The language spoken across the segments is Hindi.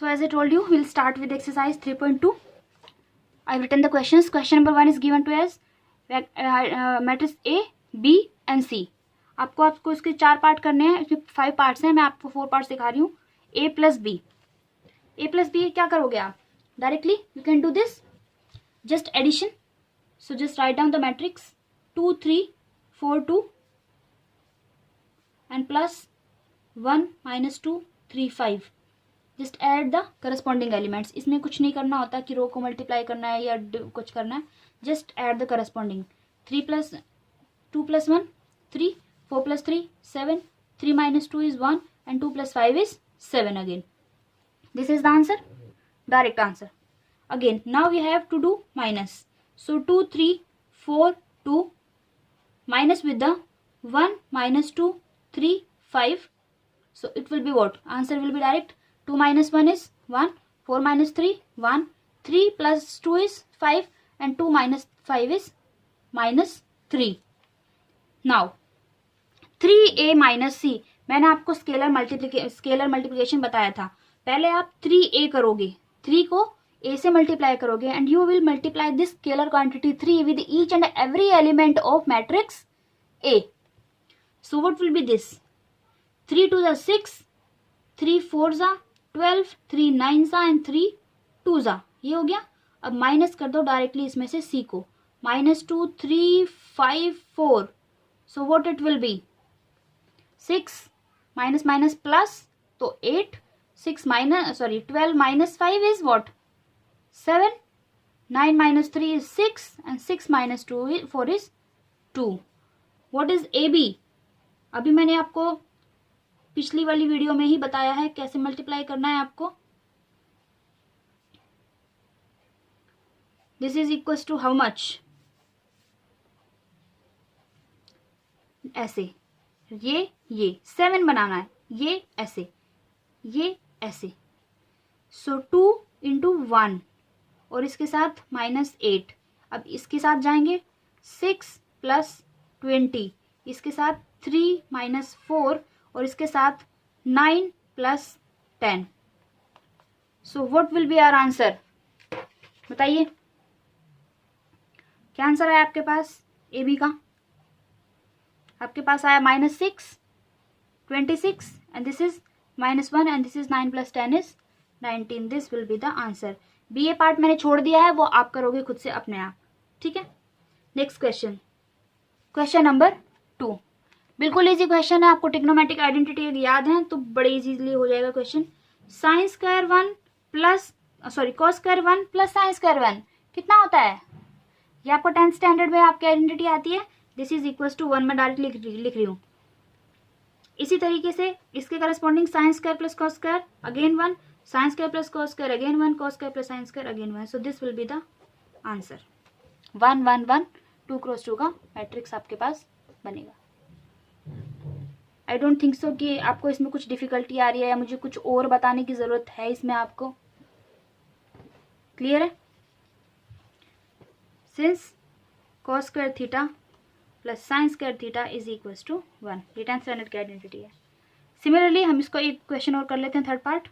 So as I told you, we'll start with exercise 3.2. I've written the questions. Question number 1 is given to us matrix A, B and C. आपको इसके 4 पार्ट करने हैं. इसमें 5 पार्ट्स हैं. मैं आपको 4 पार्ट्स दिखा रही हूँ. A plus B. A plus B क्या करोगे आप? Directly you can do this. Just addition. So just write down the matrix 2, 3, 4, 2 and plus 1, minus 2, 3, 5. Just add the corresponding elements. इसमें कुछ नहीं करना होता कि रो को मल्टीप्लाई करना है या कुछ करना है. Just add the corresponding. 3 plus 2 plus 1 3, 4 plus 3 7, 3 minus 2 is 1 and 2 plus 5 is 7 again. This is the answer, direct answer. Again now we have to do minus. So 2, 3, 4, 2 minus with the 1, minus 2, 3, 5. So it will be what? Answer will be direct. 2 minus 1 is 1, 4 minus 3 1, 3 plus 2 is 5 and 2 minus 5 is minus 3. Now 3a minus c. मैंने आपको स्केलर मल्टीप्लिकेशन बताया था. पहले आप 3a करोगे, 3 को a से मल्टीप्लाई करोगे and you will multiply this scalar quantity 3 with each and every element of matrix a. So what will be this? 3 to the 6, 3 4 जा 12, 3 9 जा एंड 3 2 जा. ये हो गया. अब माइनस कर दो डायरेक्टली इसमें से c को. -2, 3, 5, 4. So what it will B? 6 minus minus plus तो 8. 12 minus 5 is what? 7. 9 minus 3 is 6 and 6 minus 4 is 2. What is AB? अभी मैंने आपको पिछली वाली वीडियो में ही बताया है कैसे मल्टीप्लाई करना है आपको. This is equals to how much? ऐसे. ये 7 बनाना है. ये ऐसे. सो 2 इंटू 1 और इसके साथ -8. अब इसके साथ जाएंगे 6 प्लस 20. इसके साथ 3 minus 4 और इसके साथ 9 plus 10. So what will be our answer? बताइए क्या आंसर है आपके पास ए बी का? आपके पास आया -6, 26 and this is -1 and this is 9 plus 10 is 19. This will be the answer. B a part मैंने छोड़ दिया है, वो आप करोगे खुद से अपने आप. ठीक है. Next question. Question number 2. बिल्कुल इजी क्वेश्चन है. आपको ट्रिग्नोमेट्रिक आइडेंटिटी याद है तो बड़े इजीली हो जाएगा question. sin square 1 plus cos square 1 plus sin square 1 कितना होता है? ये आपको 10th स्टैंडर्ड में आपकी आइडेंटिटी आती है. दिस इज इक्वल्स टू 1 में डायरेक्ट लिख रही हूँ. इसी तरीके से इसके corresponding sin square plus cos square again 1, sin square plus cos square again 1, cos square plus sin square again 1. So this will be the answer. 1 1 1 2 cross 2 का मैट्रिक्स आपके पास बनेगा. आई डोंट थिंक सो कि आपको इसमें कुछ डिफिकल्टी आ रही है या मुझे कुछ और बताने की ज़रूरत है इसमें आपको. क्लियर है? Since cos square theta plus sin square theta is equals to 1. ये 10th स्टैंडर्ड की आइडेंटिटी है. सिमिलरली हम इसको एक क्वेश्चन और कर लेते हैं. Third part.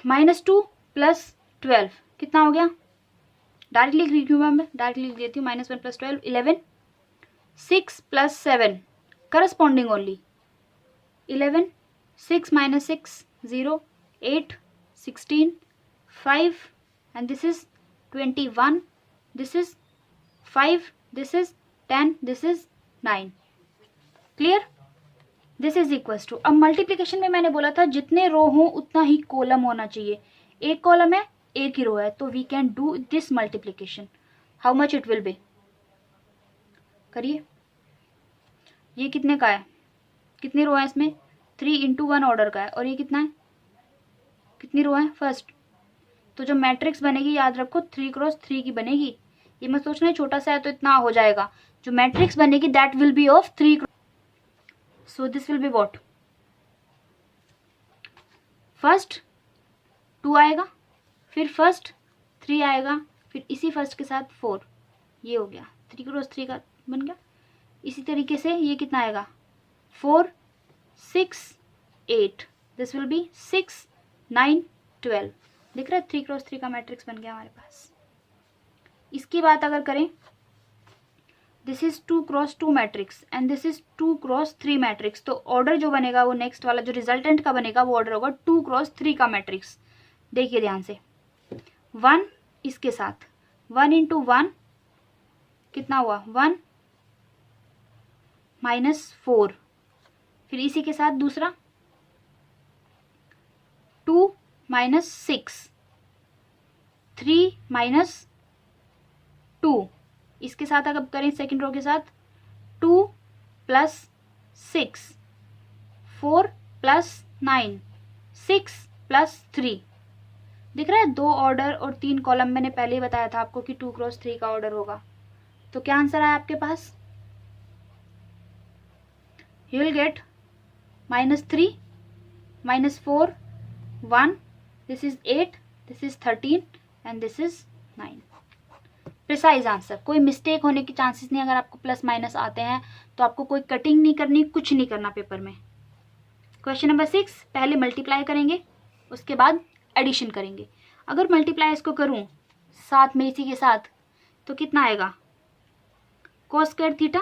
-2 प्लस 12 कितना हो गया? डायरेक्टली लिख रही हूँ मैं डायरेक्टली लिख देती हूँ. -1 plus 12 11. 6 plus 7 corresponding only 11. 6 minus 6 0, 8, 16, 5 and this is 21. This is 5, this is 10, this is 9. Clear? This is equals to. अब मल्टीप्लीकेशन में मैंने बोला था जितने रो हो उतना ही कॉलम होना चाहिए. एक कॉलम है एक ही रो है तो we can do this multiplication. How much it will be? करिए. ये कितने का है? कितनी रो है इसमें? 3 into 1 ऑर्डर का है. और ये कितना है? कितनी रो है? फर्स्ट. तो जो मैट्रिक्स बनेगी याद रखो 3 क्रॉस 3 की बनेगी. ये मत सोचना छोटा सा है तो इतना हो जाएगा. जो मैट्रिक्स बनेगी that will be of 3 cross. So this will be what? First 2 आएगा, फिर फर्स्ट 3 आएगा, फिर इसी फर्स्ट के साथ 4. ये हो गया 3 क्रॉस 3 का बन गया. इसी तरीके से ये कितना आएगा? 4 6 8. This will B 6 9 12। दिख रहा है 3 क्रॉस 3 का मैट्रिक्स बन गया हमारे पास। इसकी बात अगर करें, this is 2 cross 2 matrix and this is 2 cross 3 matrix, तो ऑर्डर जो बनेगा वो नेक्स्ट वाला जो रिजल्टेंट का बनेगा वो ऑर्डर होगा 2 क्रॉस 3 का मैट्रिक्स। देखिए ध्यान से, 1 इसके साथ 1 इंटू 1 कितना हुआ 1 -4, फिर इसी के साथ दूसरा 2 -6, 3 -2, इसके साथ अगर करें सेकेंड रो के साथ 2 + 6, 4 + 9, 6 + 3। दिख रहा है 2 ऑर्डर और 3 कॉलम। मैंने पहले ही बताया था आपको कि 2 क्रॉस 3 का ऑर्डर होगा। तो क्या आंसर आया आपके पास? You will get -3 -4 1, this is 8, this is 13 and this is 9। Precise answer, कोई मिस्टेक होने की चांसेस नहीं। अगर आपको प्लस माइनस आते हैं तो आपको कोई कटिंग नहीं करनी, कुछ नहीं करना पेपर में। क्वेश्चन नंबर 6, पहले मल्टीप्लाई करेंगे उसके बाद एडिशन करेंगे। अगर मल्टीप्लाई इसको करूं साथ में इसी के साथ तो कितना आएगा? cos स्क्वायर थीटा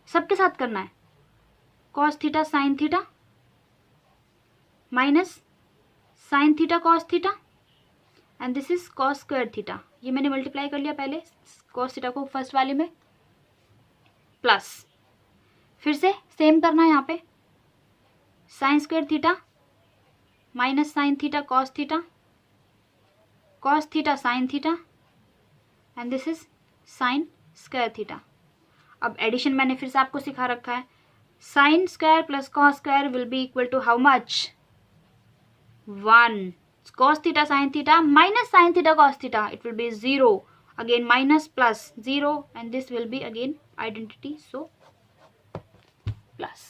सबके साथ करना है, cos theta sine theta minus sine theta cos theta and this is cos square theta. ये मैंने मल्टीप्लाई कर लिया पहले cos थीटा को फर्स्ट वाले में, प्लस फिर से सेम करना है यहाँ पे sine square theta minus sine theta cos theta sine theta and this is sine square theta. अब एडिशन मैंने फिर से आपको सिखा रखा है, sine square plus cos square will be equal to how much? 1। cos theta sine theta minus sine theta cos theta, it will be 0, again minus plus 0 and this will be again identity, so plus।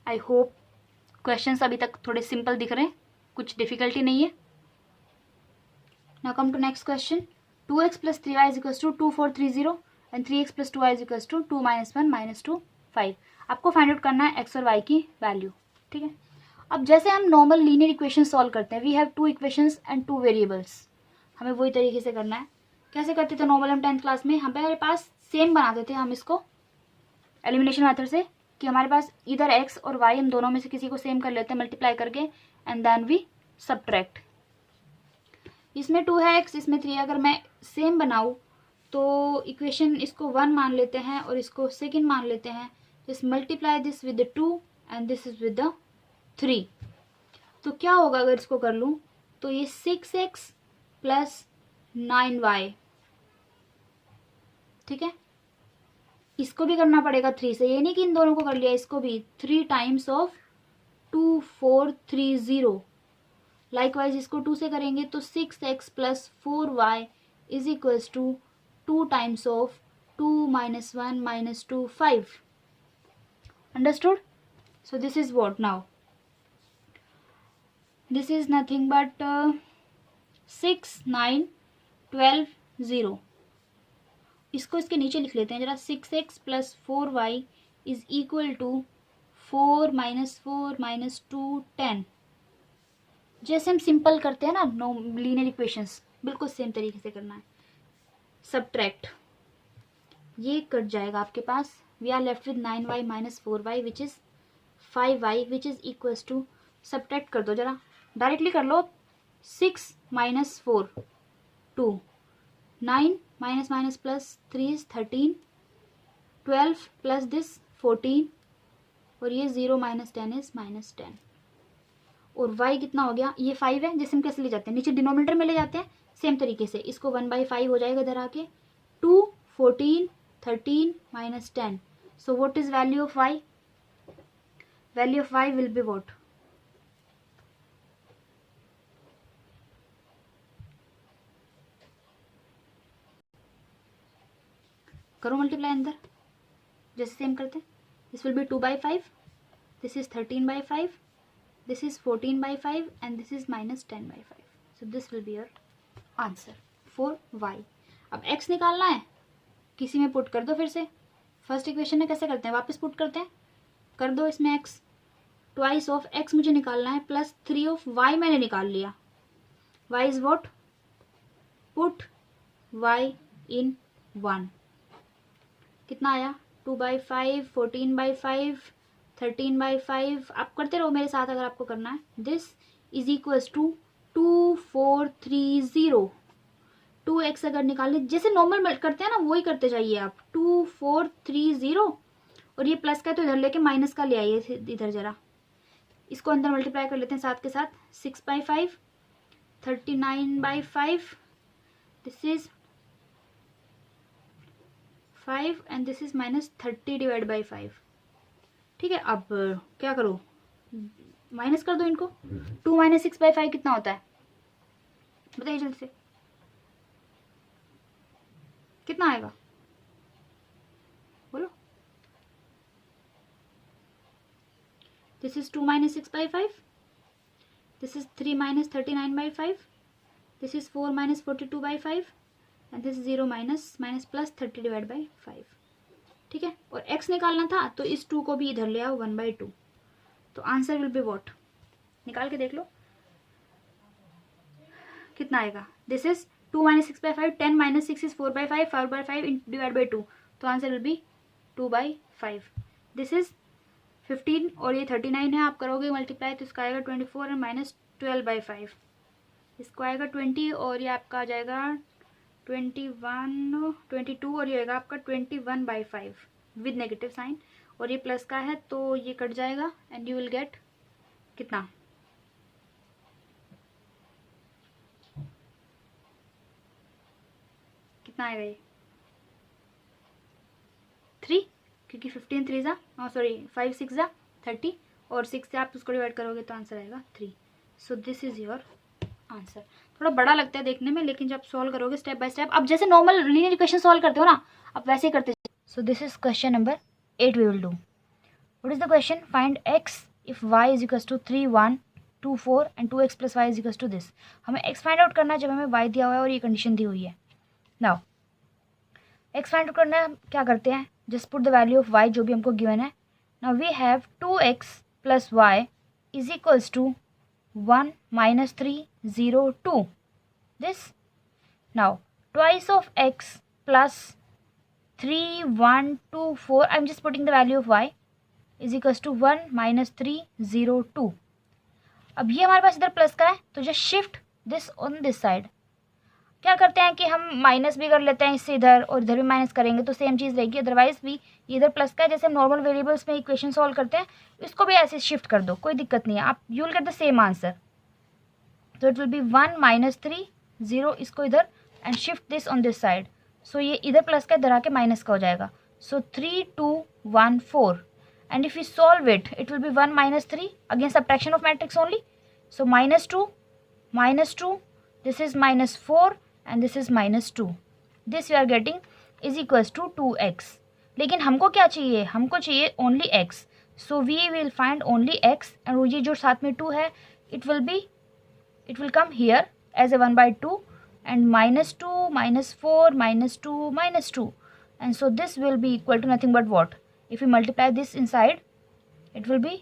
I hope questions अभी तक थोड़े सिंपल दिख रहे हैं, कुछ डिफिकल्टी नहीं है। Now come to next question, 2x plus 3y is equals to 2 4 3 0 and 3x plus 2y is equals to 2 - 1 - 2 5। आपको फाइंड आउट करना है x और y की वैल्यू, ठीक है। अब जैसे हम नॉर्मल लीनियर इक्वेशन सॉल्व करते हैं, we have 2 equations and 2 variables, हमें वही तरीके से करना है। कैसे करते थे नॉर्मल हम 10th क्लास में? हमारे पास सेम बनाते थे हम इसको एलिमिनेशन मेथड से, कि हमारे पास इधर x और y हम दोनों में से किसी को सेम कर लेते हैं मल्टीप्लाई करके एंड देन वी सबट्रैक्ट। इसमें 2 है x, इसमें 3 है। अगर मैं सेम बनाऊँ तो इक्वेशन इसको 1 मान लेते हैं और इसको सेकेंड मान लेते हैं। Just multiply this with the 2 and this is with the 3। तो क्या होगा अगर इसको कर लूं तो ये 6x प्लस 9y, ठीक है। इसको भी करना पड़ेगा 3 से, ये नहीं कि इन दोनों को कर लिया, इसको भी 3 टाइम्स ऑफ 2 4 3 0। लाइकवाइज इसको 2 से करेंगे तो 6x प्लस 4y is equals to 2 times of 2 - 1 - 2 5। Understood? So this is what now, this is nothing but 6 9 12 0। इसको इसके नीचे लिख लेते हैं जरा, 6x प्लस 4y इज इक्वल टू 4 - 4 - 2 10। जैसे हम सिंपल करते हैं ना लीनियर इक्वेशंस, बिल्कुल सेम तरीके से करना है। सबट्रैक्ट, ये कट जाएगा आपके पास, we are left with 9y - 4y which is 5y which is equals to, subtract कर दो जरा, डायरेक्टली कर लो। 6 - 4 2, 9 - प्लस 3 इज 13, 12 प्लस दिस 14 और ये 0 - 10 इज -10। और y कितना हो गया? ये 5 है, जिसे हम कैसे ले जाते हैं? नीचे डिनोमिनेटर में ले जाते हैं सेम तरीके से। इसको 1/5 हो जाएगा इधर आके, 2 14 13 -10। So what is value of y? Value of y will be what? करो मल्टीप्लाई अंदर, जैसे सेम करते हैं। This will B 2/5, this is 13/5, this is 14/5 and this is -10/5। So this will be your answer for y। अब x निकालना है, किसी में पुट कर दो। फिर से फर्स्ट इक्वेशन में कैसे करते हैं? वापस पुट करते हैं, कर दो इसमें x, ट्वाइस ऑफ x मुझे निकालना है प्लस 3 ऑफ y मैंने निकाल लिया. y is what? Put y इन 1. कितना आया? 2/5, 14/5, 13/5. आप करते रहो मेरे साथ अगर आपको करना है. This is equals to 2430. 2x अगर निकालने जैसे नॉर्मल करते हैं ना वही करते जाइए आप. 2430 और ये प्लस का है तो इधर लेके माइनस का ले आइए इधर जरा. इसको अंदर मल्टीप्लाई कर लेते हैं साथ के साथ. 6/5, 39/5. This is 5 and this is minus 30 divide by 5. ठीक है. अब क्या करो? माइनस कर दो इनको. 2 - 6/5 कितना होता है बताइए जल्दी से. कितना आएगा बोलो. This is 2 - 6/5. This is 3 - 39/5. This is 4 - 42/5 and this 0 minus plus 30 divide by 5. ठीक है. और x निकालना था तो इस 2 को भी इधर ले आओ 1/2. तो आंसर विल बी व्हाट? निकाल के देख लो कितना आएगा. This is 2 - 6/5. 10 - 6 is 4/5. 4/5 divide by 2. तो answer will be 2/5. This is 15 और ये 39 है. आप करोगे मल्टीप्लाई तो इसका आएगा 24 और माइनस 12/5. इसको आएगा 20 और ये आपका आ जाएगा 21, 22 और ये आएगा आपका 21/5 विद नेगेटिव साइन. और ये प्लस का है तो ये कट जाएगा एंड यू विल गेट कितना? कितना आएगा ये? 3 क्योंकि 15 3 जा सॉरी 5 6 जा 30 और 6 से आप उसको डिवाइड करोगे तो आंसर आएगा 3. सो दिस इज योर आंसर. थोड़ा बड़ा लगता है देखने में लेकिन जब सॉल्व करोगे स्टेप बाय स्टेप अब जैसे नॉर्मल लीनियर इक्वेशन सॉल्व करते हो ना आप वैसे ही करते. So this is question number 8 we will do. What is the question? Find x if y is equals to 3 1 2 4 and 2x + y is equals to this. हमें x फाइंड आउट करना है जब हमें y दिया हुआ है और ये कंडीशन दी हुई है. नाउ x फाइंड आउट करना है. क्या करते हैं? Just put the value of y जो भी हमको गिवन है. Now we have 2x + y is equals to 1 - 3 0 2. This now twice of x plus 3 1 2 4. I'm just putting the value of y is equals to 1 - 3 0 2. अब ये हमारे पास इधर प्लस का है तो just shift this on this side. क्या करते हैं कि हम माइनस भी कर लेते हैं इससे इधर और इधर भी माइनस करेंगे तो सेम चीज़ रहेगी. अदरवाइज भी इधर प्लस का है जैसे हम नॉर्मल वेरिएबल्स में इक्वेशन सॉल्व करते हैं इसको भी ऐसे शिफ्ट कर दो कोई दिक्कत नहीं है. आप you will get the same answer. तो इट विल बी 1 - 3 0. इसको इधर and shift this on this side. So ये इधर प्लस का इधर आके माइनस का हो जाएगा. So 3 2 1 4 and if you solve it will be 1 - 3 again subtraction of matrix only. So -2 this is -4 and this is -2. This you are getting is equals to 2x. लेकिन हमको क्या चाहिए? हमको चाहिए only x. So we will find only x and ये जो साथ में 2 है it will come here as a 1/2 and -2 -4 -2 -2 and so this will be equal to nothing but what? If we multiply this inside it will be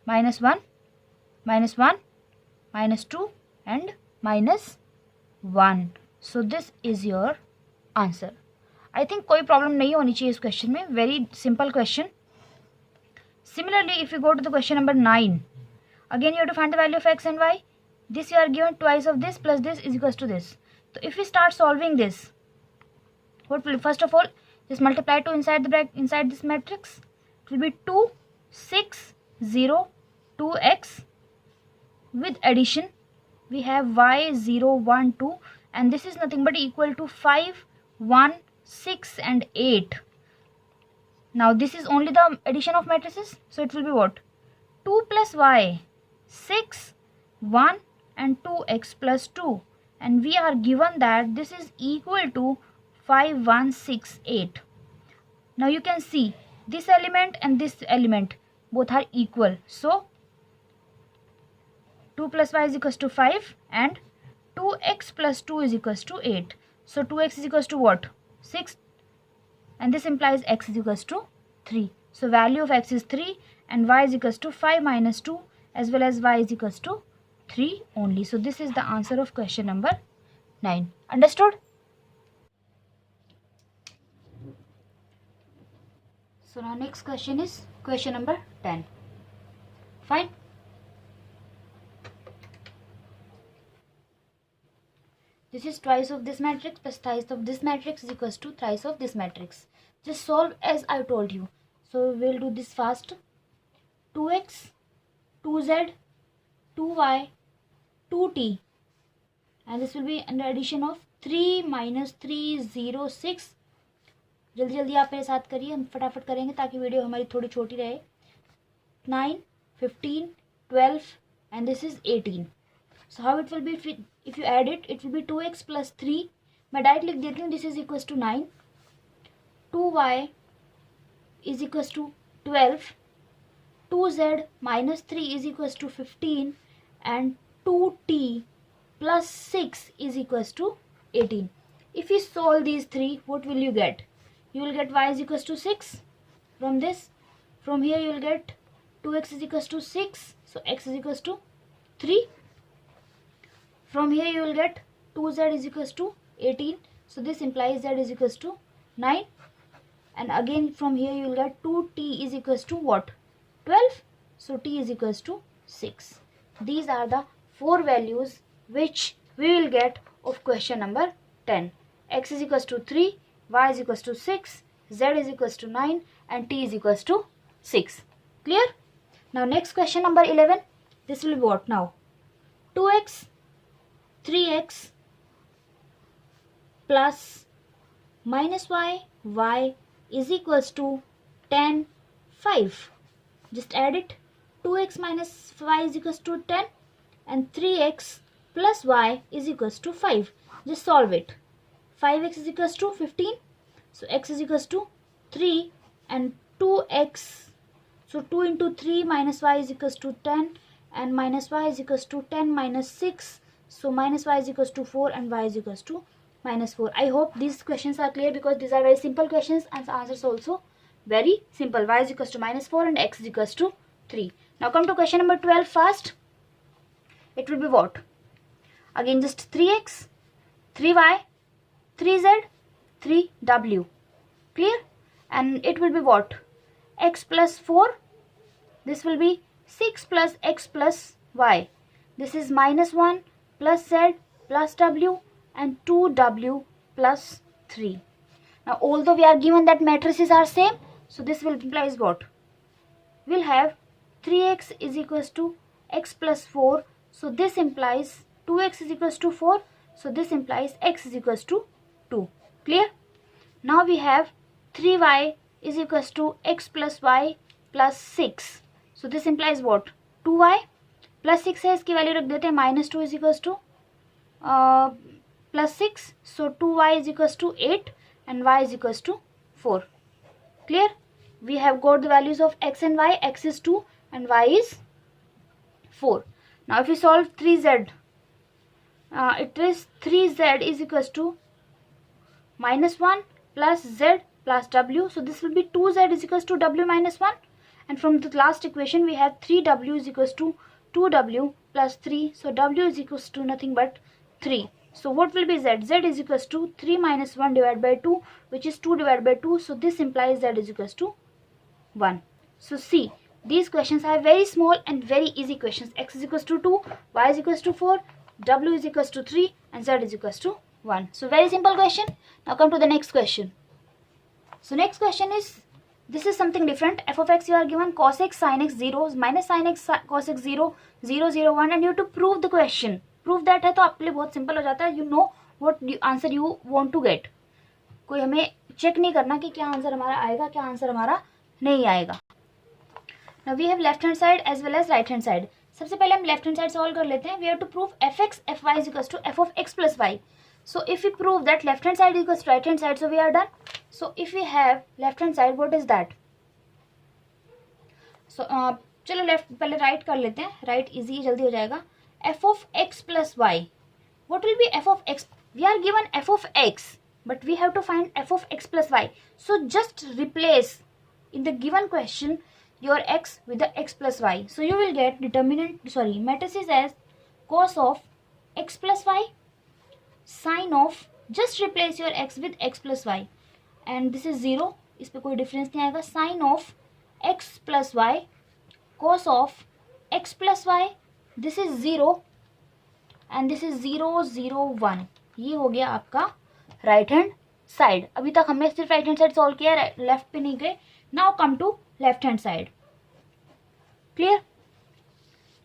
-1 -1 -2 and -1. So this is your answer. I think कोई प्रॉब्लम नहीं होनी चाहिए इस क्वेश्चन में. Very simple question. Similarly if you go to the question number 9 again you have to find the value of x and y. This you are given twice of this plus this is equals to this. So if we start solving this, what will first of all just multiply 2 inside this matrix. It will be 2 6 0 2x with addition we have y 0 1 2 and this is nothing but equal to 5 1 6 and 8. Now this is only the addition of matrices, so it will be what? 2 plus y 6 1 and 2x plus 2 and we are given that this is equal to 5 1 6 8. Now you can see this element and this element both are equal. So 2 plus y is equals to 5 and 2x plus 2 is equals to 8. So 2x is equals to what? 6 and this implies x is equals to 3. So value of x is 3 and y is equals to 5 minus 2 as well as y is equals to 3 only. So this is the answer of question number 9. Understood? So now next question is question number 10. Fine. This is twice of this matrix plus thrice of this matrix is equals to thrice of this matrix. Just solve as I told you. So we'll do this fast. 2x, 2z, 2y, 2t, and this will be an addition of 3 minus 3 0 6. जल्दी जल्दी आप मेरे साथ करिए, हम फटाफट करेंगे ताकि वीडियो हमारी थोड़ी छोटी रहे. 9, 15, 12 and this is 18. So how it will be if you add it? It will be 2x plus 3. मैं डायरेक्ट लिख देती हूँ. This is equals to 9. 2y is equals to 12. 2z minus 3 is equals to 15 and 2t plus 6 is equals to 18. If you solve these three, what will you get? You will get y is equals to 6 from this. From here you will get 2x is equals to 6. So x is equals to 3. From here you will get 2z is equals to 18. So this implies z is equals to 9. And again from here you will get 2t is equals to what? 12. So t is equals to 6. These are the 4 values which we will get of question number 10. X is equals to 3, y is equals to 6, z is equals to 9 and t is equals to 6. Clear? Now next question number 11. This will be what now? 2x, 3x plus minus y is equals to 10, 5. Just add it. 2x minus y is equals to 10 and 3x plus y is equals to 5. Just solve it. 5x is equals to 15. So x is equals to 3 and 2x. So 2 into 3 minus y is equals to 10 and minus y is equals to 10 minus 6. So minus y is equals to 4 and y is equals to minus 4. I hope these questions are clear because these are very simple questions and the answers also very simple. Y is equals to minus 4 and x is equals to 3. Now come to question number 12 fast. It will be what? Again just 3x, 3y, 3z, 3w. Clear? And it will be what? X plus 4. This will be 6 plus x plus y. This is minus 1 plus z plus w and 2w plus 3. Now although we are given that matrices are same, so this will implies what? We'll have 3x is equals to x plus 4. So this implies 2x is equals to 4. So this implies x is equals to 2. Clear? Now we have 3y is equals to x plus y plus 6. So this implies what? 2y plus 6 है, इसकी वैल्यू रख देते हैं minus 2 is equals to plus 6. So 2y is equals to 8 and y is equals to 4. Clear? We have got the values of x and y. X is 2 and y is 4. Now if we solve 3z, it is 3z is equals to minus 1 plus z plus w. So this will be 2z is equals to w minus 1. And from the last equation we have 3w is equals to 2w plus 3. So w is equals to nothing but 3. So what will be z? Z is equals to 3 minus 1 divided by 2, which is 2 divided by 2. So this implies z is equals to 1. So see, these questions are very small and very easy questions. X is equals to 2, y is equals to 4, w is equals to 3 and z is equals to 1. So very simple question. Now come to the next question. So next question is, this is something different. F of x you are given cos x sin x 0 minus sin x cos x 0 0 0 1 and you have to prove the question. Prove that है तो आपके लिए बहुत सिंपल हो जाता है. You know what answer you want to get. कोई हमें चेक नहीं करना कि क्या आंसर हमारा आएगा, क्या आंसर हमारा नहीं आएगा. Now we have left hand side as well as right hand side. सबसे पहले हम left hand side सॉल्व कर लेते हैं. We have to prove fx fy is equals to f of x plus y. So if we prove that left hand side equals to right hand side, so we are done. So if we have left hand side, what is that? So चलो लेफ्ट पहले राइट कर लेते हैं. राइट इजी जल्दी हो जाएगा. f of x plus y. What will be f of x? We are given f of x, but we have to find f of x plus y. So just replace in the given question. your x with the x plus y. So you will get matrices as cos of x plus y, sin of, just replace your x with x plus y, and this is 0, इस पे कोई डिफरेंस नहीं आएगा. sin of x plus y, cos of x plus y, this is 0 and this is 0 0 1. ये हो गया आपका राइट हैंड साइड. अभी तक हमने सिर्फ राइट हैंड साइड सॉल्व किया, लेफ्ट पे नहीं गए. Now come to left hand side. Clear?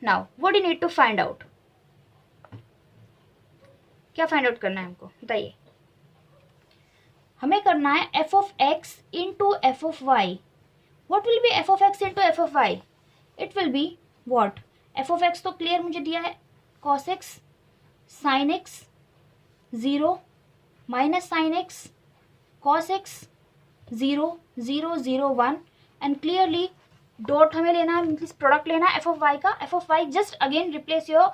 Now what you need to find out. क्या फाइंड आउट करना है हमको बताइए. हमें करना है f of x into f of y. What will be f of x into f of y? It will be what? f of x तो क्लियर मुझे दिया है cos x sin x 0 minus sin x cos x 0 0 0 1 and clearly dot हमें लेना है, मीन्स प्रोडक्ट लेना है f of y का. f of y just again replace your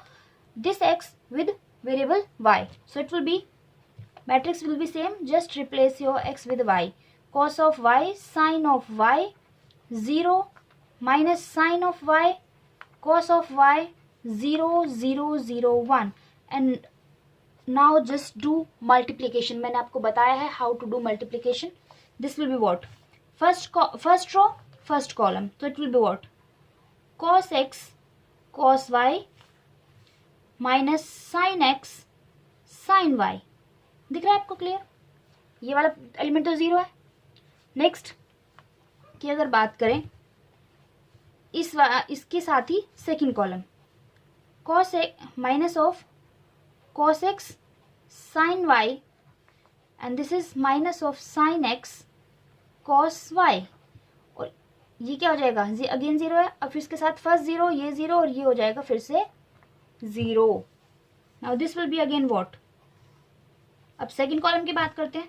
this x with variable y. So it will be, matrix will be same, just replace your x with y. Cos of y sin of y 0 minus sin of y cos of y 0 0 0 1 and now just do multiplication. मैंने आपको बताया है how to do multiplication. This will be what? First row first column. So it will be what? Cos x cos y minus sin x sin y. दिख रहा है आपको क्लियर? ये वाला एलिमेंट तो 0 है. नेक्स्ट की अगर बात करें इसके साथ ही second column, cos x minus of cos x sin y and this is minus of sin x cos y. और ये क्या हो जाएगा? अगेन 0 है. अब फिर इसके साथ फर्स्ट 0, ये 0 और ये हो जाएगा फिर से 0. Now this will be again what? अब सेकेंड कॉलम की बात करते हैं.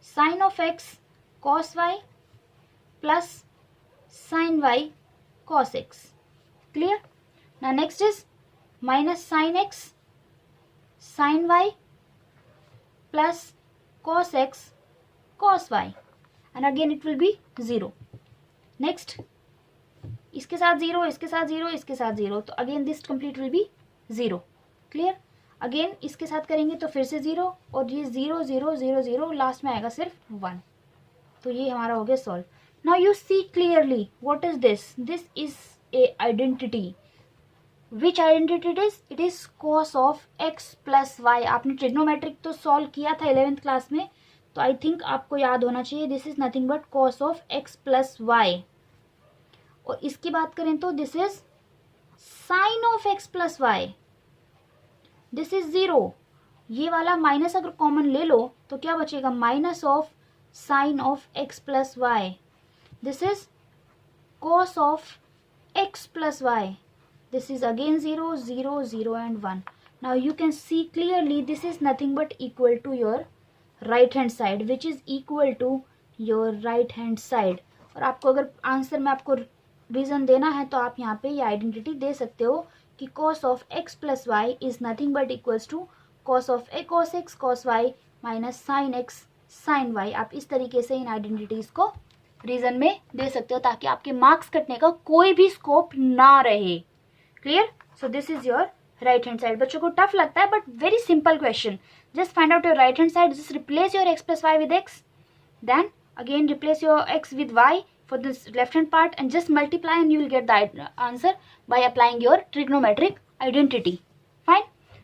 Sine of x cos y plus sine y cos x. Clear? Now next is minus sine x sine y plus cos x cos y and again it will be 0. Next इसके साथ 0, इसके साथ 0, इसके साथ 0, तो again this complete will be 0. Clear? Again इसके साथ करेंगे तो फिर से 0 और ये 0 0 0 0 लास्ट में आएगा सिर्फ 1. तो ये हमारा हो गया solve. Now you see clearly what is this. This is a identity. Which identity it is? It is cos of x plus y. आपने ट्रिग्नोमेट्रिक तो सॉल्व किया था 11th क्लास में, तो आई थिंक आपको याद होना चाहिए. This is nothing but cos of x plus y. और इसकी बात करें तो this is sine of x plus y. This is 0. ये वाला माइनस अगर कॉमन ले लो तो क्या बचेगा? Minus of sine of x plus y. This is cos of x plus y. This is again 0 0 0 and 1. Now you can see clearly this is nothing but equal to your right hand side which is equal to your right hand side. और आपको अगर आंसर में आपको रीजन देना है तो आप यहाँ पे ये आइडेंटिटी दे सकते हो कि cos of x plus y is nothing but equals to cos of a cos x cos y minus sin x sin y. आप इस तरीके से इन आइडेंटिटीज को रीजन में दे सकते हो ताकि आपके मार्क्स कटने का कोई भी स्कोप ना रहे. Clear? So this is your right hand side. बच्चों को टफ लगता है but very simple question. Just find out your right hand side. Just replace your x plus y with x, then again replace your x with y for this left hand part and just multiply and you will get the answer by applying your trigonometric identity. Fine.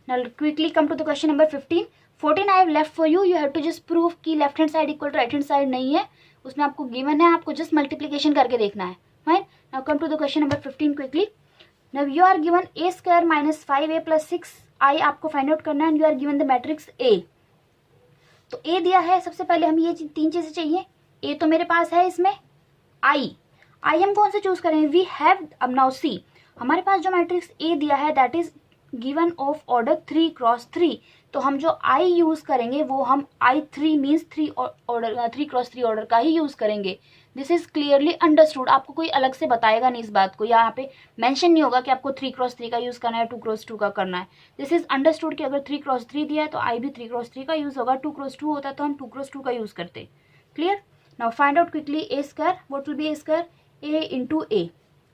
Now quickly come to the question number 15. 14 I have left for you. You have to just prove कि left hand side equal to right hand side नहीं है. उसमें आपको given है, आपको just multiplication करके देखना है. Fine. Now come to the question number 15 quickly. Now you are given a square minus 5a plus 6i आपको find out करना है and you are given the matrix A. तो A दिया है. सबसे पहले हमें ये 3 चीजें चाहिए. A तो मेरे पास है इसमें. आई हम कौन से चूज करें? We have. अब नाउ सी, हमारे पास जो मैट्रिक्स ए दिया है that is given of order 3 cross 3. तो हम जो आई यूज करेंगे वो हम I3 मीन्स 3 क्रॉस 3 ऑर्डर का ही यूज करेंगे. This is clearly understood. आपको कोई अलग से बताएगा नहीं इस बात को, यहाँ पे मेंशन नहीं होगा कि आपको 3 क्रॉस 3 का यूज करना है, 2 क्रॉस 2 का करना है. दिस इज अंडरस्टूड कि अगर 3 क्रॉस 3 दिया है तो आई भी 3 क्रॉस 3 का यूज होगा. 2 क्रॉस 2 होता तो हम 2 क्रॉस 2 का यूज करते. Clear? Now find out quickly a square. What will be a square? a into a.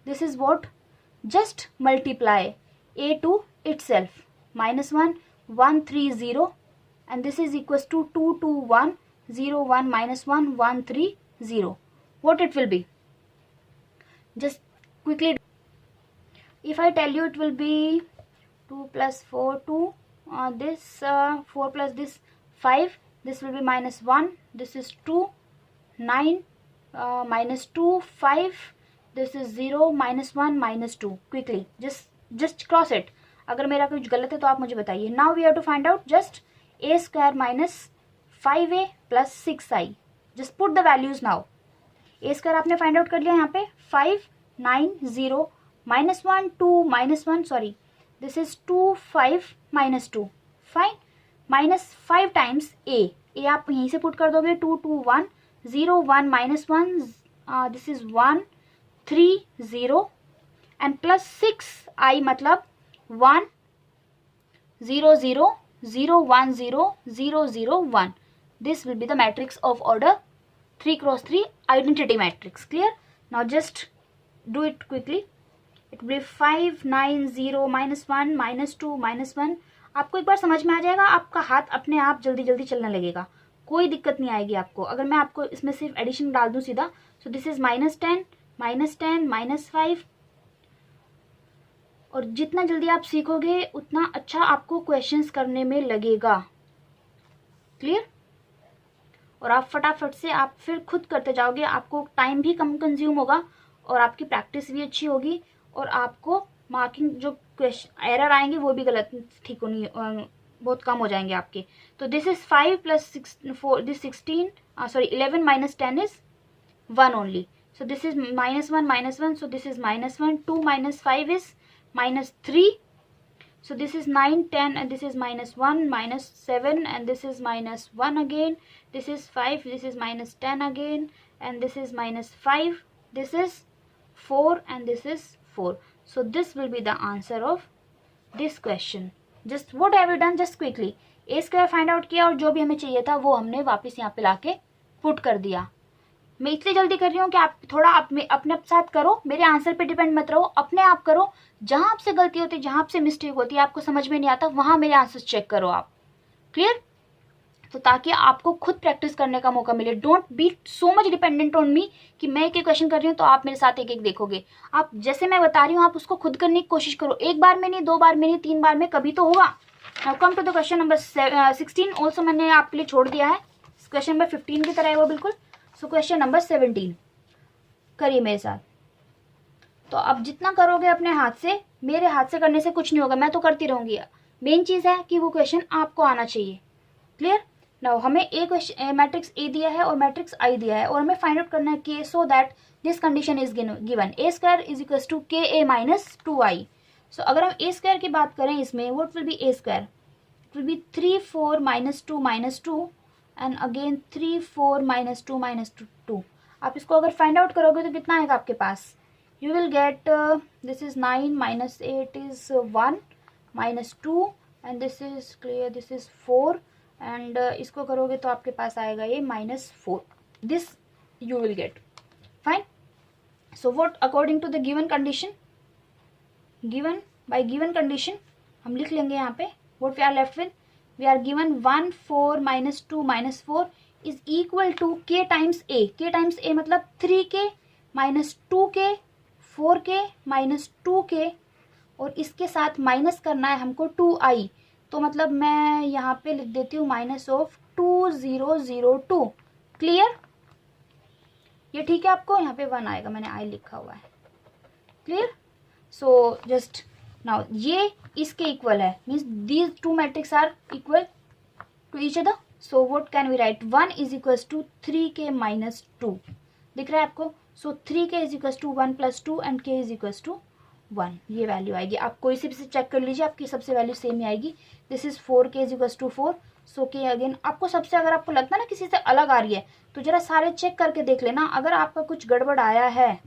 This is what? Just multiply a to itself. -1, 1, 3, 0, and this is equals to 2, 2, 1, 0, 1, -1, 1, 3, 0. What it will be? Just quickly. If I tell you, it will be 2 plus 4, 2, this 4 plus this 5, this will be -1, this is 2, 9, -2, 5, this is 0, -1, -2. Quickly, just cross it. अगर मेरा कुछ गलत है तो आप मुझे बताइए. Now we have to find out just a square minus 5a plus 6i. Just put the values now. a square आपने फाइंड आउट कर लिया यहाँ पे 5, 9, 0, -1, 2, -1, sorry, this is 2, 5, -2. Fine. -5 times a. a आप यहीं से पुट कर दोगे. 2, 2, 1, 0, 1, -1, this is 1, 3, 0, and plus 6i मतलब 1, 0, 0, 0, 1, 0, 0, 0, 1. This will be the matrix of order 3 cross 3 identity matrix. Clear? Now just do it quickly. It will be 5, 9, 0, -1, -2, -1. आपको एक बार समझ में आ जाएगा. आपका हाथ अपने आप जल्दी जल्दी चलने लगेगा. कोई दिक्कत नहीं आएगी आपको. अगर मैं आपको इसमें सिर्फ एडिशन डाल दूं सीधा, सो दिस इज -10, -10, -5. और जितना जल्दी आप सीखोगे उतना अच्छा आपको क्वेश्चंस करने में लगेगा. क्लियर? और आप फटाफट से आप फिर खुद करते जाओगे. आपको टाइम भी कम कंज्यूम होगा और आपकी प्रैक्टिस भी अच्छी होगी और आपको मार्किंग जो क्वेश्चन एरर आएंगे वो भी गलत ठीक होनी बहुत कम हो जाएंगे आपके. तो this is 5 plus 4, this 16, sorry 11 minus 10 is 1 only. So this is -1, -1, so this is -1. 2 minus 5 is -3. So this is 9, 10, and this is -1, -7, and this is -1 again. This is 5, this is -10 again, and this is -5. This is 4, and this is 4. So this will be the answer of this question. Just what have you done? Just quickly a square find out किया और जो भी हमें चाहिए था वो हमने वापस यहाँ पे लाके पुट कर दिया. मैं इसलिए जल्दी कर रही हूँ कि आप थोड़ा अपने साथ करो. मेरे आंसर पे डिपेंड मत रहो. अपने आप करो. जहां आपसे गलती होती है, जहां आपसे मिस्टेक होती है, आपको समझ में नहीं आता, वहां मेरे आंसर चेक करो आप. क्लियर? तो ताकि आपको खुद प्रैक्टिस करने का मौका मिले. Don't be so much dependent on me कि मैं एक क्वेश्चन कर रही हूँ तो आप मेरे साथ एक एक देखोगे. आप जैसे मैं बता रही हूँ आप उसको खुद करने की कोशिश करो. एक बार में नहीं, 2 बार में नहीं, 3 बार में, कभी तो होगा. Now come to the question number 16. Also मैंने आपके लिए छोड़ दिया है. क्वेश्चन नंबर 15 की तरह है वो बिल्कुल. सो क्वेश्चन नंबर 17 करिए मेरे साथ. तो अब जितना करोगे अपने हाथ से, मेरे हाथ से करने से कुछ नहीं होगा. मैं तो करती रहूंगी. मेन चीज है कि वो क्वेश्चन आपको आना चाहिए. क्लियर? नाउ हमें ए मैट्रिक्स ए दिया है और मैट्रिक्स आई दिया है और हमें फाइंड आउट करना है k, so that this condition is given. A square is equal to k A minus 2i. सो अगर हम ए स्क्वायर की बात करें इसमें, what will B A square? It will B 3, 4, -2, and again 3, 4, -2, -2. आप इसको अगर फाइंड आउट करोगे तो कितना आएगा आपके पास? You will get this is 9 minus 8 is 1 minus 2, and this is clear, this is 4, and इसको करोगे तो आपके पास आएगा ये -4. This you will get. Fine. So what according to the given condition, by given condition हम लिख लेंगे यहाँ पे. What we are left with? We are given 1, 4, -2, -4 is equal to k times a. k times a मतलब 3k -2k 4k -2k और इसके साथ माइनस करना है हमको 2i. तो मतलब मैं यहाँ पे लिख देती हूँ -2002. क्लियर? ये ठीक है आपको? यहाँ पे 1 आएगा, मैंने i लिखा हुआ है. क्लियर? सो जस्ट नाउ ये इसके इक्वल है, means these 2 matrix are equal to each other. So what can we write? 1 is equal to 3k -2. दिख रहा है आपको? So 3k is equal to 1 + 2 and k is equal to 1. ये वैल्यू आएगी. आप कोई से भी चेक कर लीजिए, आपकी सबसे वैल्यू सेम ही आएगी. This is 4k is equal to 4. So k again आपको सबसे, अगर आपको लगता है ना किसी से अलग आ रही है तो जरा सारे चेक करके देख लेना. अगर आपका कुछ गड़बड़ आया है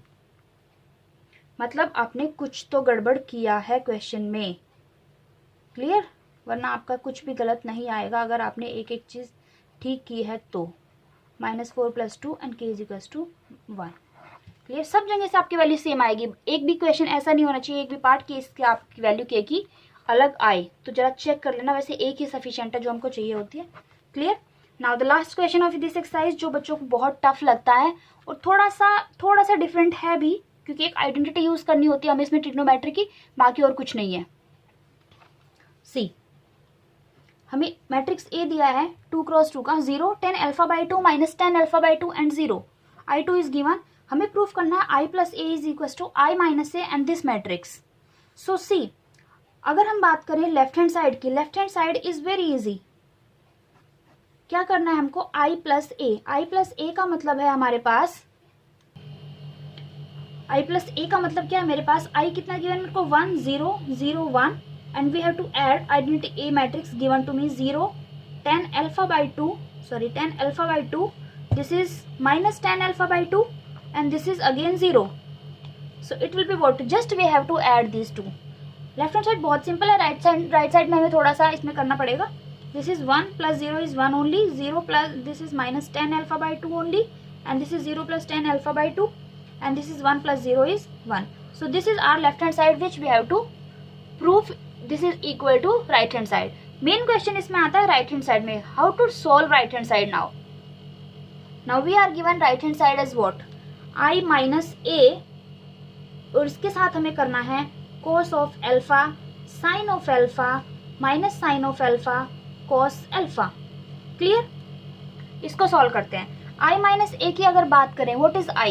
मतलब आपने कुछ तो गड़बड़ किया है क्वेश्चन में. क्लियर? वरना आपका कुछ भी गलत नहीं आएगा अगर आपने एक एक चीज ठीक की है तो. -4 + 2 and k is equal to 1. Clear, सब जगह से आपकी वैल्यू सेम आएगी, एक भी क्वेश्चन ऐसा नहीं होना चाहिए, एक भी पार्ट की इसके आपकी वैल्यू के की अलग आए, तो जरा चेक कर लेना, वैसे एक ही सफिशिएंट है जो हमको चाहिए होती है। Clear. Now the last question of this exercise, जो बच्चों को बहुत टफ लगता है और थोड़ा सा डिफरेंट है भी, क्योंकि एक आइडेंटिटी यूज करनी होती है हमें इसमें ट्रिग्नोमेट्री की, बाकी और कुछ नहीं है। सी, हमें मैट्रिक्स ए दिया है 2 क्रॉस 2 का, 0 10 alpha by 2 minus 10 alpha by 2 and 0, I2 is given. हमें प्रूफ करना है I plus A is equal to I minus A and this matrix. So see, अगर हम बात करें लेफ्ट हैंड साइड की, left hand side is very easy. क्या करना है हमको, I plus A, I plus A का मतलब है हमारे पास, I प्लस ए का मतलब क्या है मेरे पास, I कितना गिवन मेरे को 1 0 0 1 and we have to add identity A matrix given to me 0 10 alpha by 2, sorry 10 alpha by 2, this is minus 10 alpha by 2 and this is again 0, so it will be what, just we have to add these two। Left hand side बहुत सिंपल है, राइट साइड में हमें थोड़ा सा इसमें करना पड़ेगा। This is 1 plus 0 is 1 only, 0 plus this is minus 10 alpha by 2 only and this is 0 plus 10 alpha by 2 and this is 1 plus 0 is 1. So this is our left hand side which we have to prove this is equal to right hand side. Main question इसमें आता है right hand side में, how to solve right hand side now. Now we are given right hand side as what, I minus a, और इसके साथ हमें करना है cos of alpha, sin of alpha, minus sin of alpha, cos alpha. Clear? इसको solve करते हैं। I minus a की अगर बात करें, what is I,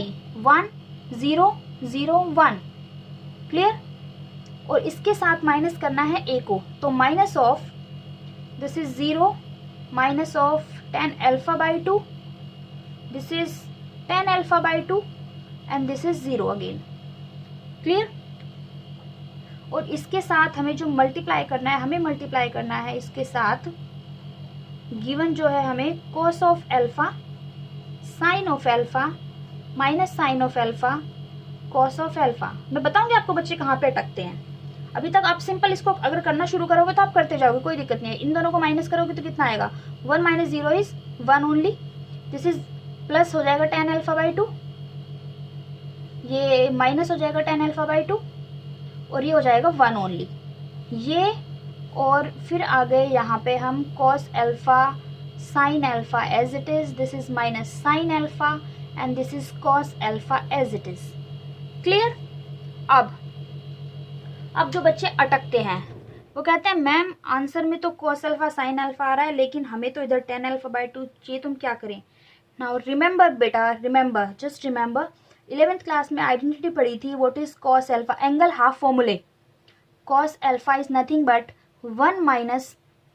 1 0 0 1, क्लियर, और इसके साथ माइनस करना है a को, तो minus of this is 0 minus of 10 alpha by 2, this is 10 alpha by 2 and this is 0 again, clear. और इसके साथ हमें जो मल्टीप्लाई करना है, हमें मल्टीप्लाई करना है इसके साथ गिवन जो है हमें cos of alpha, sine of alpha, minus sine of alpha, cos of alpha. मैं बताऊंगी आपको बच्चे कहाँ पे अटकते हैं। अभी तक आप सिंपल इसको अगर करना शुरू करोगे तो आप करते जाओगे, कोई दिक्कत नहीं है। इन दोनों को माइनस करोगे तो कितना आएगा, 1 minus 0 is 1 only, this is plus हो जाएगा 10 अल्फा बाई 2, ये माइनस हो जाएगा 10 अल्फा बाई 2 और ये हो जाएगा 1 ओनली, ये और फिर आ गए यहाँ पे हम cos alpha, sine alpha as it is, this is minus sine alpha and this is cos alpha as it is, clear। अब जो बच्चे अटकते हैं वो कहते हैं मैम आंसर में तो cos alpha sin alpha आ रहा है, लेकिन हमें तो इधर 10 alpha by 2 चाहिए, तुम क्या करें। नाउ रिमेंबर बेटा, remember, just remember, 11th class में आइडेंटिटी पढ़ी थी, what is cos alpha, angle half फॉर्मूले। cos alpha is nothing but 1 minus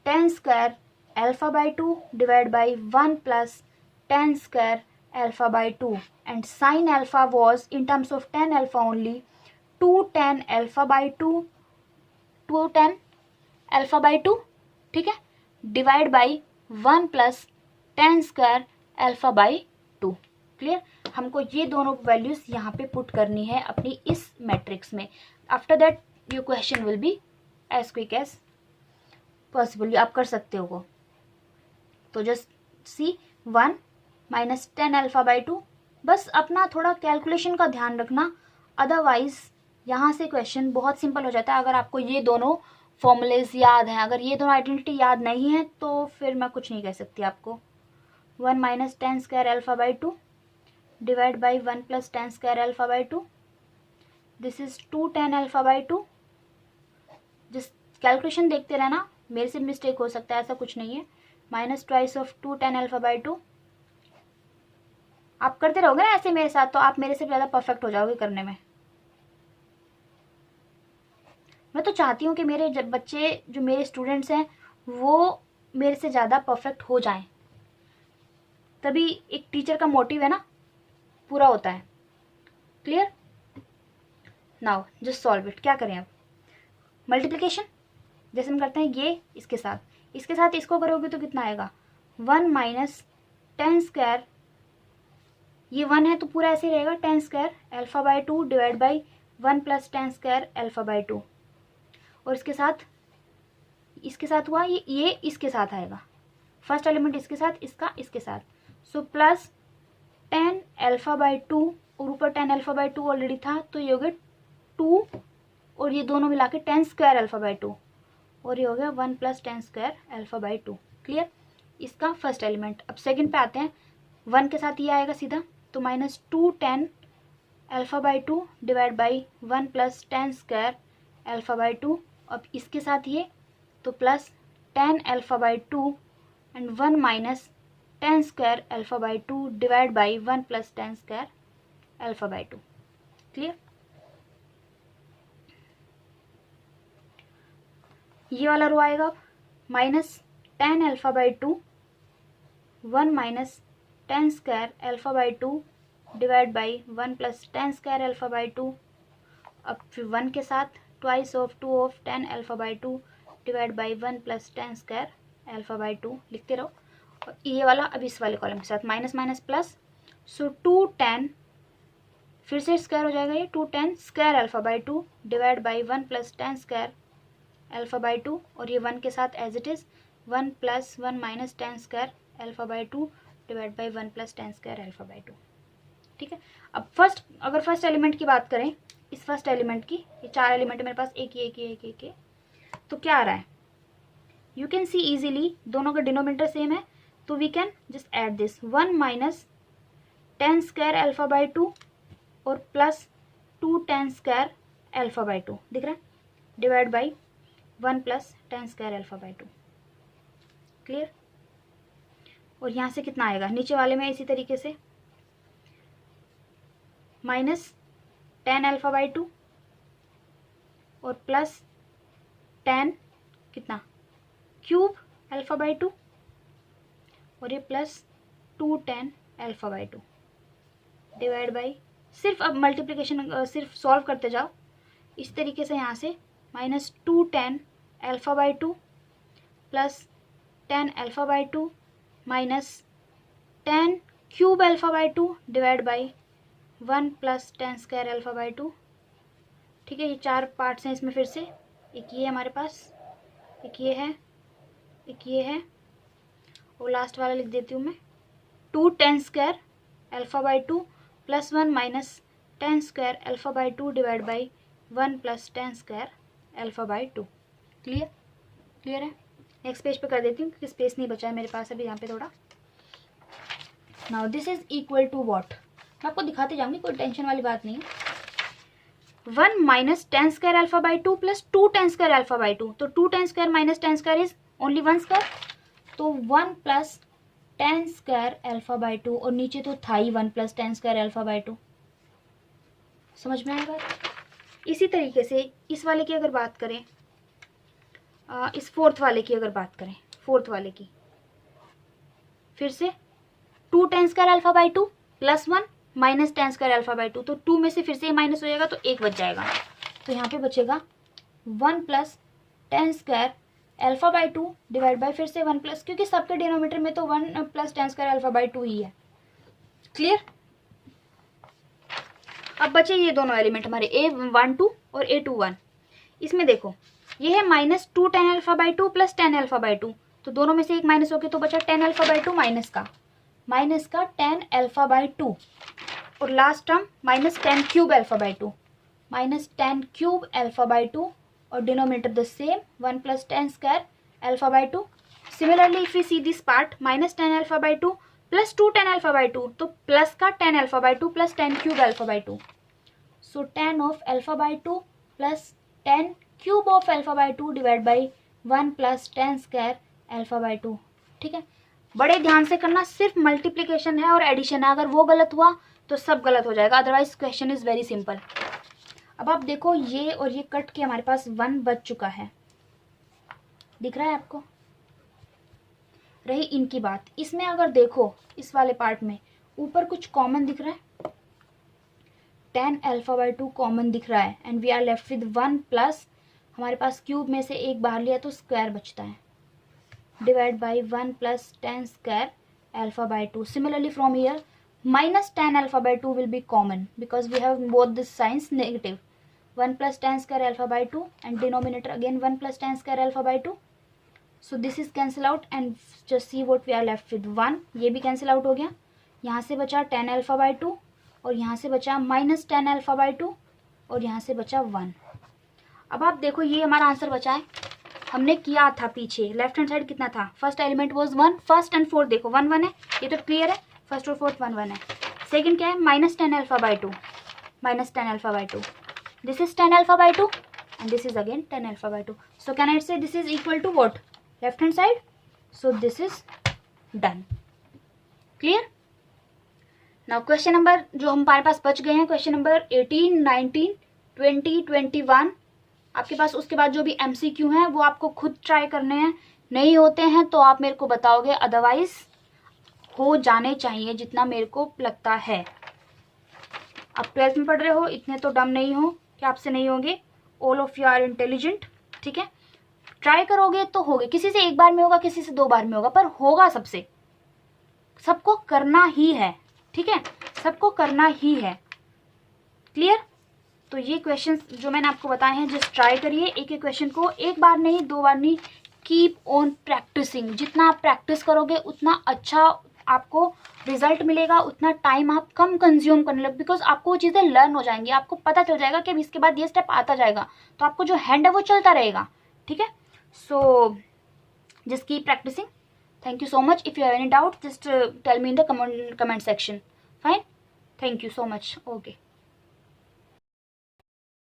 10 square alpha by 2 divided by 1 plus 10 square alpha by 2 and sin alpha was in terms of 10 alpha only 210 alpha by 2, 210 alpha by 2, ठीक है, divide by 1 plus 10 square alpha by 2, clear. हमको ये दोनों वैल्यूज यहाँ पे पुट करनी है अपनी इस मैट्रिक्स में। After that your question will be as quick as possible, आप कर सकते हो वो। तो just see 1 minus 10 alpha by 2, बस अपना थोड़ा कैलकुलेशन का ध्यान रखना, अदरवाइज यहाँ से क्वेश्चन बहुत सिंपल हो जाता है। अगर आपको ये दोनों फॉर्मूलेज याद हैं, अगर ये दोनों आइडेंटिटी याद नहीं है तो फिर मैं कुछ नहीं कह सकती आपको। 1 minus 10 square alpha by 2 divide by 1 plus 10 square alpha by 2, this is 210 alpha by 2। जिस कैलकुलेशन देखते रहना, मेरे से मिस्टेक हो सकता है, ऐसा कुछ नहीं है। Minus twice of 210 alpha by 2, आप करते रहोगे ना ऐसे मेरे साथ तो आप मेरे से ज़्यादा परफेक्ट हो जाओगे करने में। मैं तो चाहती हूँ कि मेरे जब बच्चे जो मेरे स्टूडेंट्स हैं वो मेरे से ज़्यादा परफेक्ट हो जाएं, तभी एक टीचर का मोटिव है ना पूरा होता है, clear. Now just solve it, क्या करें अब, मल्टीप्लिकेशन जैसे हम करते हैं ये इसके साथ इसको करोगे तो कितना आएगा, 1 माइनस 10 स्क्वायर, ये 1 है तो पूरा ऐसे ही रहेगा 10 square alpha by 2 divide by 1 plus 10 square alpha by 2, और इसके साथ हुआ ये इसके साथ आएगा, फर्स्ट एलिमेंट इसके साथ, इसका इसके साथ, सो प्लस 10 अल्फा बाई 2 और ऊपर 10 अल्फा बाई 2 ऑलरेडी था, तो ये हो गया 2 और ये दोनों मिला के 10 स्क्वायर अल्फा बाई 2 और ये हो गया 1 plus 10 square alpha by 2। Clear, इसका फर्स्ट एलिमेंट। अब सेकंड पे आते हैं, 1 के साथ ये आएगा सीधा, तो minus 2 10 alpha by 2 divide by 1 plus 10 square alpha by 2। अब इसके साथ ये, तो plus 10 alpha by 2 and 1 minus 10 square alpha by 2 divide by 1 plus 10 square alpha by 2। Clear, ये वाला रो आएगा minus 10 alpha by 2 1 minus 10 square alpha by 2 divide by 1 plus 10 square alpha by 2। अब फिर 1 के साथ twice of 2 of 10 alpha by 2 divide by 1 plus 10 square alpha by 2 लिखते रहो। और ये वाला अब इस वाले कॉलम के साथ माइनस माइनस प्लस, सो 2 10 फिर से स्क्वायर हो जाएगा, ये 2 10 square alpha by 2 divide by 1 plus 10 square alpha by 2 और ये 1 के साथ as it is 1 plus 1 minus 10 square alpha by 2 divide by 1 plus 10 square alpha by 2। ठीक है, अब अगर फर्स्ट एलिमेंट की बात करें, इस फर्स्ट एलिमेंट की, ये 4 एलिमेंट मेरे पास, एक ही, तो क्या आ रहा है, यू कैन सी इजीली, दोनों का डिनोमिनेटर सेम है, तो we can just add this 1 minus 10 square alpha by 2 और प्लस 2 10 स्क्वायर अल्फा बाई 2 दिख रहा है, divide by 1 plus 10 square alpha by 2। Clear, और यहाँ से कितना आएगा, नीचे वाले में इसी तरीके से माइनस 10 अल्फा बाई 2 और प्लस 10 कितना क्यूब अल्फा बाई 2 और ये plus 2 10 alpha by 2 divide by, सिर्फ अब मल्टीप्लिकेशन सिर्फ सॉल्व करते जाओ इस तरीके से, यहाँ से minus 2 10 alpha by 2 plus 10 alpha by 2 minus 10 cube alpha by 2 divide by 1 plus 10 square alpha by 2। ठीक है, ये 4 पार्ट्स हैं इसमें, फिर से एक ये हमारे पास, एक ये है, एक ये है, और लास्ट वाला लिख देती हूँ मैं, 2 10 square alpha by 2 plus 1 minus 10 square alpha by 2 divide by 1 plus 10 square alpha by 2। Clear, clear है। नेक्स्ट पेज पे कर देती हूँ क्योंकि स्पेस नहीं बचा है मेरे पास अभी यहाँ पे थोड़ा। Now this is equal to what, मैं आपको दिखाते जाऊंगी, कोई टेंशन वाली बात नहीं है। 1 minus 10 square alpha by 2 plus 2 10 square alpha by 2, तो 2 10 square minus 10 square is only 1 square, तो 1 प्लस 10 स्क्वायर अल्फा बाई 2 और नीचे तो था ही 1 प्लस 10 स्क्वायर अल्फा बाई 2। समझ में आएगा। इसी तरीके से इस वाले की अगर बात करें, इस फोर्थ वाले की अगर बात करें, फोर्थ वाले की फिर से 2 10 square alpha by 2 plus 1 minus 10 square alpha by 2, तो 2 में से फिर से माइनस हो जाएगा तो 1 बच जाएगा, तो यहाँ पे बचेगा 1 plus 10 square alpha by 2 divide by फिर से 1 प्लस, क्योंकि सबके डिनोमीटर में तो 1 प्लस 10 स्क्वायर अल्फा बाई 2 ही है। क्लियर, अब बचे ये दोनों एलिमेंट हमारे A12 और A21। इसमें देखो ये है minus 2 10 alpha by 2 plus 10 alpha by 2, तो दोनों में से एक माइनस हो गया, तो बचा 10 अल्फा बाई 2 माइनस का 10 अल्फा बाई 2 और last term minus 10 cube alpha by 2, minus 10 cube alpha by 2 और denominator the same 1 plus 10 square alpha by 2। Similarly if we see this part minus 10 alpha by 2 plus 2 10 alpha by 2, तो प्लस का 10 alpha by 2 plus 10 cube alpha by 2, so 10 of alpha by 2 plus 10 cube of alpha by 2 divide by 1 plus 10 square alpha by 2। ठीक है, बड़े ध्यान से करना, सिर्फ मल्टीप्लिकेशन है और एडिशन है, अगर वो गलत हुआ तो सब गलत हो जाएगा, otherwise question is very simple. अब आप देखो ये और ये कट के हमारे पास 1 बच चुका है, दिख रहा है आपको। रही इनकी बात, इसमें अगर देखो इस वाले पार्ट में ऊपर कुछ कॉमन दिख रहा है, 10 अल्फा बाई 2 कॉमन दिख रहा है and we are left with 1 plus, हमारे पास क्यूब में से एक बाहर लिया तो स्क्वायर बचता है, divide by 1 plus 10 square alpha by 2। Similarly from here minus 10 alpha by 2 will be common because we have both the signs negative, 1 plus 10 square alpha by 2 and denominator again 1 plus 10 square alpha by 2, so this is cancel out and just see what we are left with 1, ये भी cancel out हो गया, यहाँ से बचा 10 alpha by 2 और यहाँ से बचा -10 अल्फा बाई 2 और यहाँ से बचा 1। अब आप देखो ये हमारा आंसर बचा है, हमने किया था पीछे लेफ्ट हैंड साइड कितना था, first element was 1, first and fourth देखो 1 1 है, ये तो क्लियर है, फर्स्ट और फोर्थ 1 1 है। सेकंड क्या है, -10 alpha by 2, -10 alpha by 2, this is 10 alpha by 2 and this is again 10 alpha by 2. So can I say this is equal to what, left hand side? So this is done. Clear? Now question number जो हमारे पास बच गए हैं, क्वेश्चन नंबर 18, 19, 20, 21 आपके पास। उसके बाद जो भी MCQ हैं वो आपको खुद ट्राई करने हैं, नहीं होते हैं तो आप मेरे को बताओगे, अदरवाइज हो जाने चाहिए जितना मेरे को लगता है। आप 12th में पढ़ रहे हो, इतने तो डम नहीं हो कि आपसे नहीं होंगे, all of you are intelligent, ठीक है। ट्राई करोगे तो होगे, किसी से एक बार में होगा, किसी से 2 बार में होगा, पर होगा सबसे, सबको करना ही है, ठीक है, सबको करना ही है। क्लियर? तो ये क्वेश्चंस जो मैंने आपको बताए हैं, जस्ट ट्राई करिए एक एक क्वेश्चन को, एक बार नहीं 2 बार नहीं, कीप ऑन प्रैक्टिसिंग। जितना आप प्रैक्टिस करोगे उतना अच्छा आपको रिजल्ट मिलेगा, उतना टाइम आप कम कंज्यूम करने लगे, बिकॉज आपको वो चीज़ें लर्न हो जाएंगी, आपको पता चल जाएगा कि अब इसके बाद ये स्टेप आता जाएगा, तो आपको जो हैंड है वो चलता रहेगा, ठीक है। So just keep practising. Thank you so much. If you have any doubt just tell me in the comment section. Fine, thank you so much. Okay.